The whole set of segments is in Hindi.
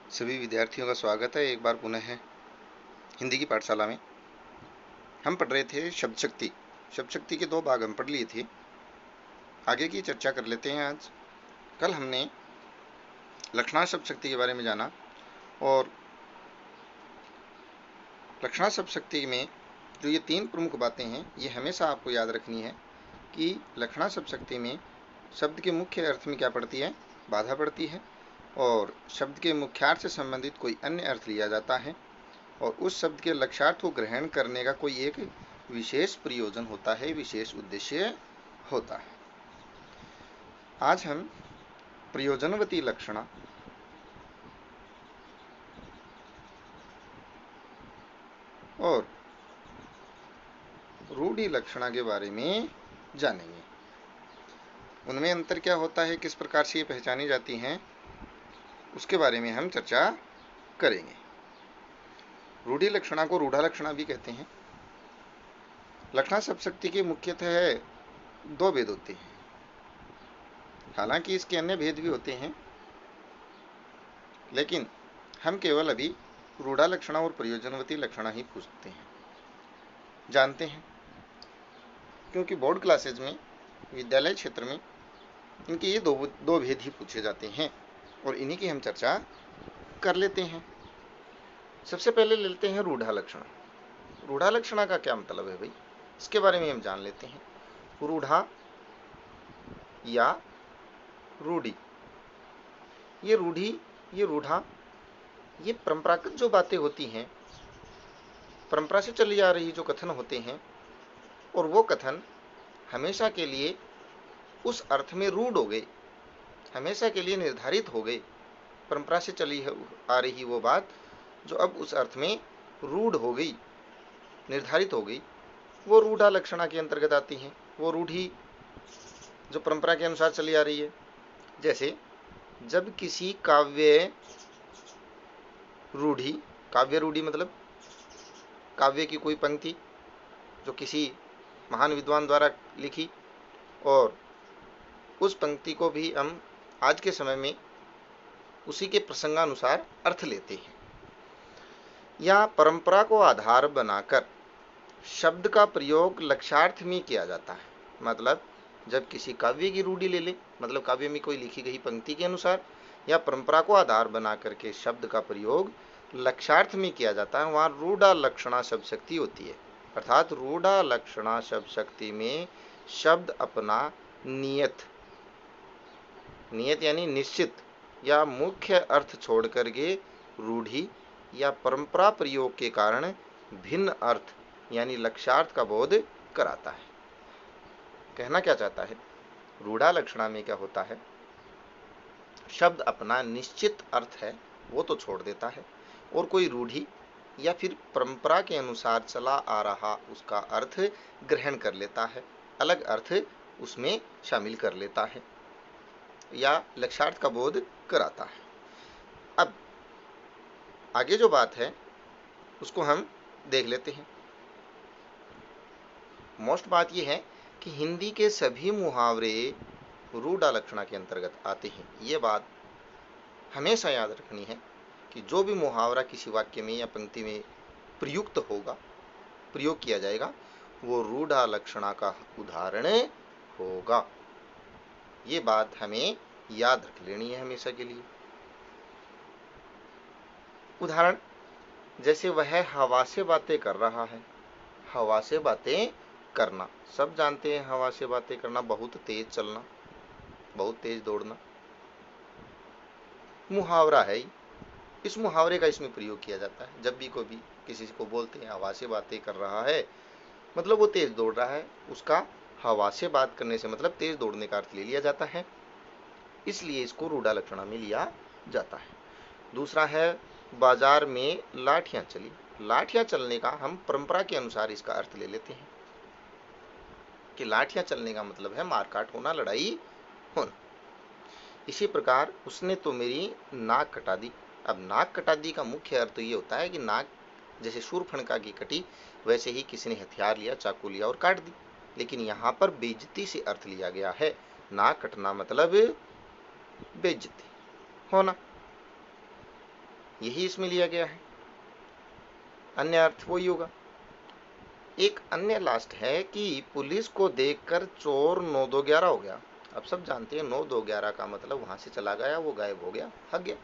सभी विद्यार्थियों का स्वागत है एक बार पुनः हिंदी की पाठशाला में। हम पढ़ रहे थे शब्द शक्ति। शब्द शक्ति के दो भाग हम पढ़ लिए थे। आगे की चर्चा कर लेते हैं आज। कल हमने लक्षणार्थ शब्द शक्ति के बारे में जाना और लक्षणार्थ शब्द शक्ति में जो ये तीन प्रमुख बातें हैं ये हमेशा आपको याद रखनी है कि लक्षणार्थ शब्द शक्ति में शब्द के मुख्य अर्थ में क्या पड़ती है, बाधा पड़ती है, और शब्द के मुख्यार्थ से संबंधित कोई अन्य अर्थ लिया जाता है और उस शब्द के लक्ष्यार्थ को ग्रहण करने का कोई एक विशेष प्रयोजन होता है, विशेष उद्देश्य होता है। आज हम प्रयोजनवती लक्षणा और रूढ़ि लक्षणा के बारे में जानेंगे। उनमें अंतर क्या होता है, किस प्रकार से ये पहचानी जाती हैं, उसके बारे में हम चर्चा करेंगे। रूढ़ि लक्षणा को रूढ़ा लक्षणा भी कहते हैं। लक्षणा शब्द शक्ति के मुख्यतः दो भेद होते हैं, हालांकि इसके अन्य भेद भी होते हैं, लेकिन हम केवल अभी रूढ़ा लक्षणा और प्रयोजनवती लक्षणा ही पूछते हैं, जानते हैं, क्योंकि बोर्ड क्लासेज में, विद्यालय क्षेत्र में इनके ये दो भेद ही पूछे जाते हैं और इन्हीं की हम चर्चा कर लेते हैं। सबसे पहले ले लेते हैं रूढ़ा लक्षणा। रूढ़ा लक्षणा का क्या मतलब है भाई, इसके बारे में हम जान लेते हैं। रूढ़ा या रूढ़ी, ये रूढ़ी, ये रूढ़ा, ये परंपरागत जो बातें होती हैं, परंपरा से चली आ रही जो कथन होते हैं, और वो कथन हमेशा के लिए उस अर्थ में रूढ़ हो गए, हमेशा के लिए निर्धारित हो गए। परंपरा से चली आ रही वो बात जो अब उस अर्थ में रूढ़ हो गई, निर्धारित हो गई, वो रूढ़ा लक्षणा के अंतर्गत आती है। वो रूढ़ी जो परंपरा के अनुसार चली आ रही है, जैसे जब किसी काव्य रूढ़ी, काव्य रूढ़ी मतलब काव्य की कोई पंक्ति जो किसी महान विद्वान द्वारा लिखी और उस पंक्ति को भी हम आज के समय में उसी के प्रसंगानुसार अर्थ लेते हैं, या परंपरा को आधार बनाकर शब्द का प्रयोग लक्ष्यार्थ में किया जाता है। मतलब जब किसी काव्य की रूढ़ी ले ले, मतलब काव्य में कोई लिखी गई पंक्ति के अनुसार या परंपरा को आधार बना करके शब्द का प्रयोग लक्ष्यार्थ में किया जाता है, वहां रूढ़ा लक्षणा शब्द शक्ति होती है। अर्थात रूढ़ा लक्षणा शब्द शक्ति में शब्द अपना नियत, नियत यानी निश्चित या मुख्य अर्थ छोड़ करके रूढ़ी या परंपरा प्रयोग के कारण भिन्न अर्थ यानी लक्ष्यार्थ का बोध कराता है। कहना क्या चाहता है, रूढ़ा लक्षणा में क्या होता है, शब्द अपना निश्चित अर्थ है वो तो छोड़ देता है और कोई रूढ़ी या फिर परंपरा के अनुसार चला आ रहा उसका अर्थ ग्रहण कर लेता है, अलग अर्थ उसमें शामिल कर लेता है या लक्ष्यार्थ का बोध कराता है। अब आगे जो बात है उसको हम देख लेते हैं। मोस्ट बात यह है कि हिंदी के सभी मुहावरे रूढ़ा लक्षणा के अंतर्गत आते हैं। ये बात हमेशा याद रखनी है कि जो भी मुहावरा किसी वाक्य में या पंक्ति में प्रयुक्त होगा, प्रयोग किया जाएगा, वो रूढ़ा लक्षणा का उदाहरण होगा। ये बात हमें याद रख लेनी है हमेशा के लिए। उदाहरण, जैसे वह हवा से बातें कर रहा है। हवा से बातें करना, सब जानते हैं हवा से बातें करना, बहुत तेज चलना, बहुत तेज दौड़ना, मुहावरा है। इस मुहावरे का इसमें प्रयोग किया जाता है। जब भी कोई भी किसी को बोलते हैं हवा से बातें कर रहा है, मतलब वो तेज दौड़ रहा है, उसका हवा से बात करने से मतलब तेज दौड़ने का अर्थ ले लिया जाता है, इसलिए इसको रूढ़ा लक्षणा में लिया जाता है। दूसरा है, बाजार में लाठियां चली। लाठियां चलने का हम परंपरा के अनुसार इसका अर्थ ले लेते हैं कि लाठियां चलने का मतलब है मारकाट होना, लड़ाई होना। इसी प्रकार उसने तो मेरी नाक कटा दी। अब नाक कटा दी का मुख्य अर्थ ये होता है कि नाक जैसे शूर्पणखा की कटी, वैसे ही किसी ने हथियार लिया, चाकू लिया और काट दी। लेकिन यहाँ पर बेइज्जती से अर्थ लिया गया है। नाक कटना मतलब बेइज्जती होना। यही इसमें लिया गया है, अन्य अर्थ वही होगा। एक अन्य लास्ट है कि पुलिस को देखकर चोर 9-2-11 हो गया। अब सब जानते हैं 9-2-11 का मतलब वहां से चला गया, वो गायब हो गया, भाग गया।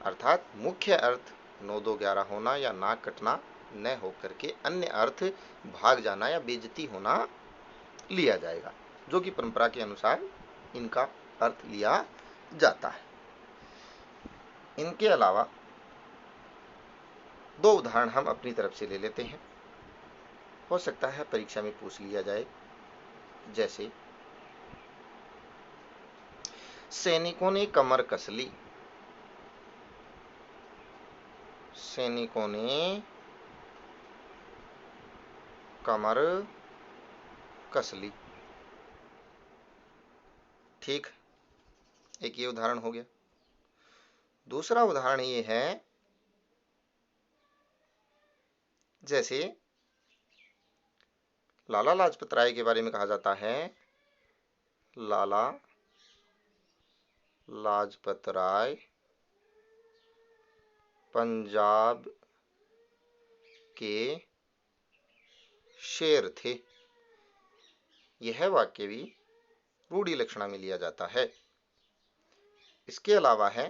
अर्थात मुख्य अर्थ 9-2-11 होना या नाक कटना न होकर के अन्य अर्थ भाग जाना या बेइज्जती होना लिया जाएगा, जो कि परंपरा के अनुसार इनका अर्थ लिया जाता है। इनके अलावा दो उदाहरण हम अपनी तरफ से ले लेते हैं, हो सकता है परीक्षा में पूछ लिया जाए। जैसे सैनिकों ने कमर कस ली, सैनिकों ने कमर कस ली। ठीक, एक ये उदाहरण हो गया। दूसरा उदाहरण ये है, जैसे लाला लाजपत राय के बारे में कहा जाता है, लाला लाजपत राय पंजाब के शेर थे। यह वाक्य भी रूढ़ि लक्षणा में लिया जाता है। इसके अलावा है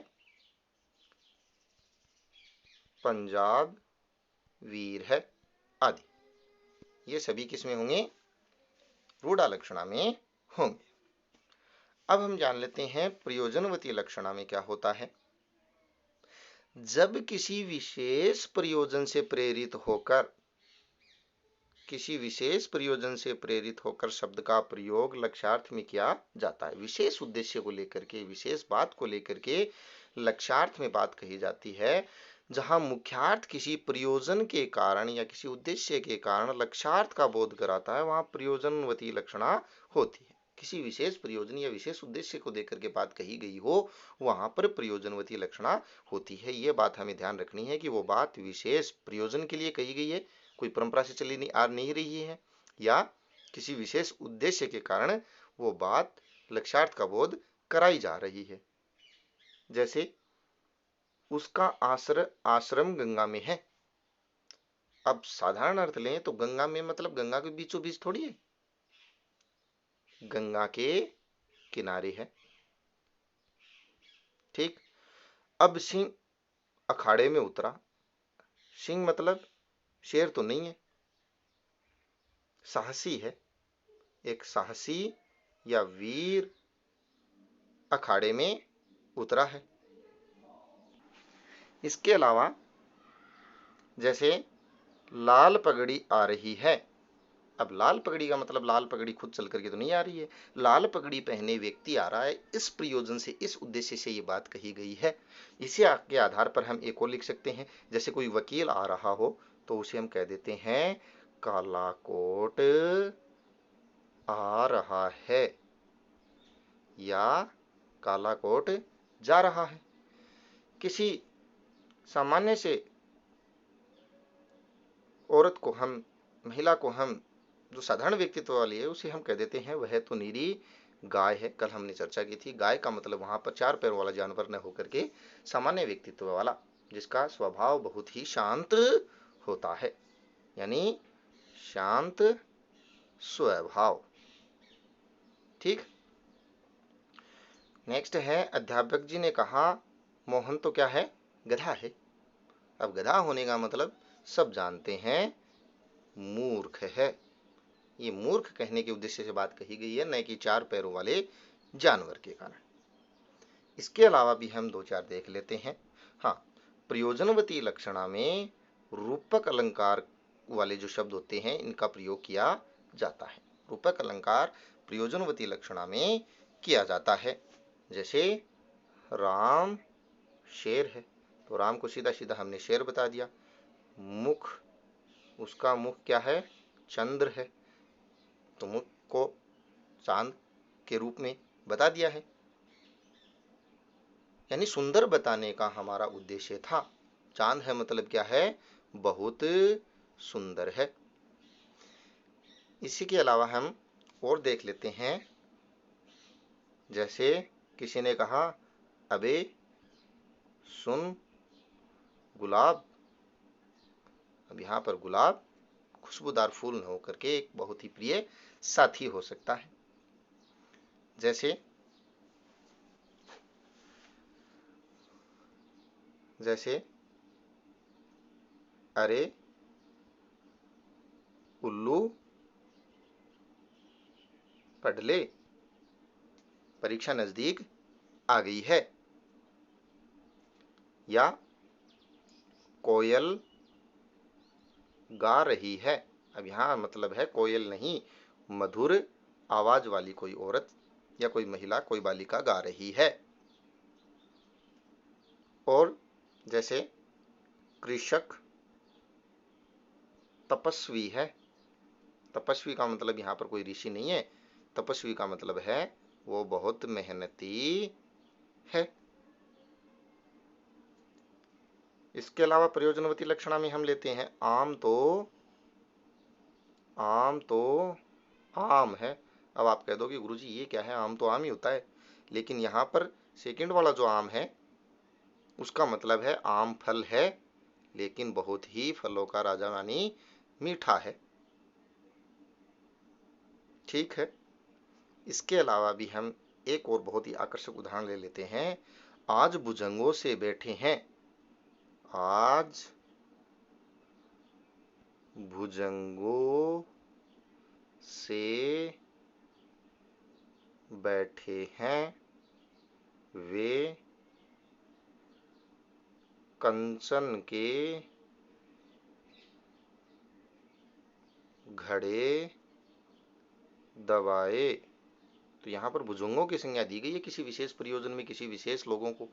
पंजाब वीर है आदि, ये सभी किसमें होंगे? रूढ़ा लक्षणा में होंगे। अब हम जान लेते हैं प्रयोजनवती लक्षणा में क्या होता है। जब किसी विशेष प्रयोजन से प्रेरित होकर, किसी विशेष प्रयोजन से प्रेरित होकर शब्द का प्रयोग लक्ष्यार्थ में किया जाता है, विशेष उद्देश्य को लेकर के, विशेष बात को लेकर के लक्ष्यार्थ में बात कही जाती है, जहां मुख्यार्थ किसी प्रयोजन के कारण या किसी उद्देश्य के कारण लक्ष्यार्थ का बोध कराता है, वहां प्रयोजनवती लक्षणा होती है। किसी विशेष प्रयोजन या विशेष उद्देश्य को देकर के बात कही गई हो, वहां पर प्रयोजनवती लक्षणा होती है। ये बात हमें ध्यान रखनी है कि वो बात विशेष प्रयोजन के लिए कही गई है, कोई परंपरा से चली नहीं आ नहीं रही है, या किसी विशेष उद्देश्य के कारण वो बात लक्ष्यार्थ का बोध कराई जा रही है। जैसे उसका आश्रम गंगा में है। अब साधारण अर्थ लें तो गंगा में मतलब गंगा के बीचों बीच थोड़ी है, गंगा के किनारे है। ठीक, अब सिंह अखाड़े में उतरा, सिंह मतलब शेर तो नहीं है, साहसी है, एक साहसी या वीर अखाड़े में उतरा है। इसके अलावा जैसे लाल पगड़ी आ रही है। अब लाल पगड़ी का मतलब लाल पगड़ी खुद चल करके तो नहीं आ रही है, लाल पगड़ी पहने व्यक्ति आ रहा है, इस प्रयोजन से, इस उद्देश्य से ये बात कही गई है। इसी के आधार पर हम एक और लिख सकते हैं, जैसे कोई वकील आ रहा हो तो उसे हम कह देते हैं काला कोट आ रहा है या काला कोट जा रहा है। किसी सामान्य से औरत को हम, महिला को हम, जो साधारण व्यक्तित्व वाली है, उसे हम कह देते हैं वह तो निरी गाय है। कल हमने चर्चा की थी, गाय का मतलब वहां पर 4 पैरों वाला जानवर न होकर के सामान्य व्यक्तित्व वाला, जिसका स्वभाव बहुत ही शांत होता है, यानी शांत स्वभाव। ठीक, नेक्स्ट है, अध्यापक जी ने कहा मोहन तो क्या है? गधा है। अब गधा होने का मतलब सब जानते हैं मूर्ख है। ये मूर्ख कहने के उद्देश्य से बात कही गई है, न कि 4 पैरों वाले जानवर के कारण। इसके अलावा भी हम 2-4 देख लेते हैं। हाँ, प्रयोजनवती लक्षणा में रूपक अलंकार वाले जो शब्द होते हैं, इनका प्रयोग किया जाता है। रूपक अलंकार प्रयोजनवती लक्षणा में किया जाता है। जैसे राम शेर है, तो राम को सीधा सीधा हमने शेर बता दिया। मुख, उसका मुख क्या है? चंद्र है, तो मुख को चांद के रूप में बता दिया है, यानी सुंदर बताने का हमारा उद्देश्य था। चांद है मतलब क्या है? बहुत सुंदर है। इसी के अलावा हम और देख लेते हैं, जैसे किसी ने कहा अबे सुन गुलाब। अब यहाँ पर गुलाब खुशबूदार फूल न होकर के एक बहुत ही प्रिय साथी हो सकता है। जैसे अरे उल्लू पढ़ ले, परीक्षा नजदीक आ गई है। या कोयल गा रही है। अब यहाँ मतलब है कोयल नहीं, मधुर आवाज वाली कोई औरत या कोई महिला, कोई बालिका गा रही है। और जैसे कृषक तपस्वी है। तपस्वी का मतलब यहाँ पर कोई ऋषि नहीं है, तपस्वी का मतलब है वो बहुत मेहनती है। इसके अलावा प्रयोजनवती लक्षणा में हम लेते हैं आम तो आम है। अब आप कह दोगे गुरुजी ये क्या है, आम तो आम ही होता है, लेकिन यहाँ पर सेकंड वाला जो आम है उसका मतलब है आम फल है, लेकिन बहुत ही फलों का राजा मानी मीठा है। ठीक है। इसके अलावा भी हम एक और बहुत ही आकर्षक उदाहरण ले लेते हैं। आज भुजंगों से बैठे हैं। आज भुजंगों से बैठे हैं वे कंचन के घड़े दबाए। तो यहाँ पर भुजंगों की संज्ञा दी गई है किसी विशेष प्रयोजन में, किसी विशेष लोगों को,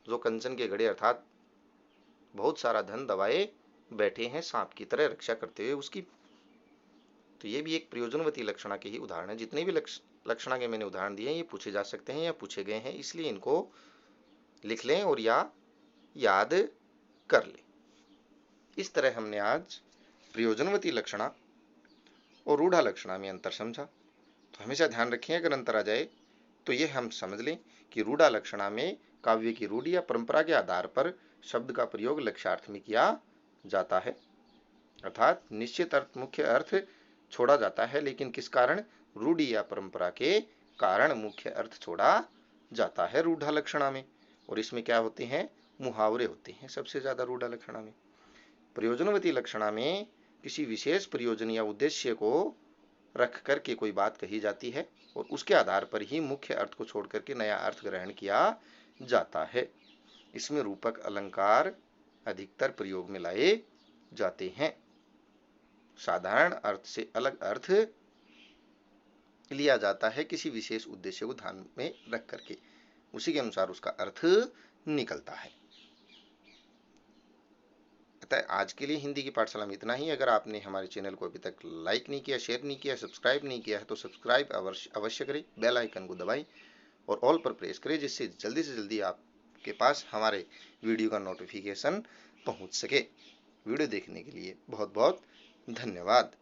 जो कंचन के घड़े अर्थात बहुत सारा धन दबाए बैठे हैं सांप की तरह रक्षा करते हुए उसकी। तो ये भी एक प्रयोजनवती लक्षणा के ही उदाहरण है। जितने भी लक्षणा के मैंने उदाहरण दिए हैं ये पूछे जा सकते हैं या पूछे गए हैं, इसलिए इनको लिख लें और या याद कर लें। इस तरह हमने आज प्रयोजनवती लक्षणा और रूढ़ा लक्षणा में अंतर समझा। तो हमेशा ध्यान रखें अगर अंतर आ जाए तो ये हम समझ लें कि रूढ़ा लक्षणा में काव्य की रूढ़ी या परंपरा के आधार पर शब्द का प्रयोग लक्ष्यार्थ में किया जाता है, अर्थात निश्चित अर्थ मुख्य अर्थ छोड़ा जाता है, लेकिन किस कारण, रूढ़ी या परंपरा के कारण मुख्य अर्थ छोड़ा जाता है रूढ़ा लक्षणा में। और इसमें क्या होते हैं, मुहावरे होते हैं सबसे ज्यादा रूढ़ा लक्षणा में। प्रयोजनवती लक्षणा में किसी विशेष प्रयोजन या उद्देश्य को रख करके कोई बात कही जाती है और उसके आधार पर ही मुख्य अर्थ को छोड़ करके नया अर्थ ग्रहण किया जाता है। इसमें रूपक अलंकार अधिकतर प्रयोग में लाए जाते हैं। साधारण अर्थ से अलग अर्थ लिया जाता है किसी विशेष उद्देश्य को ध्यान में रख करके, उसी के अनुसार उसका अर्थ निकलता है। अतः आज के लिए हिंदी की पाठशाला में इतना ही। अगर आपने हमारे चैनल को अभी तक लाइक नहीं किया, शेयर नहीं किया, सब्सक्राइब नहीं किया है तो सब्सक्राइब अवश्य करें, बेल आइकन को दबाएं और ऑल पर प्रेस करें, जिससे जल्दी से जल्दी आपके पास हमारे वीडियो का नोटिफिकेशन पहुंच सके। वीडियो देखने के लिए बहुत बहुत धन्यवाद।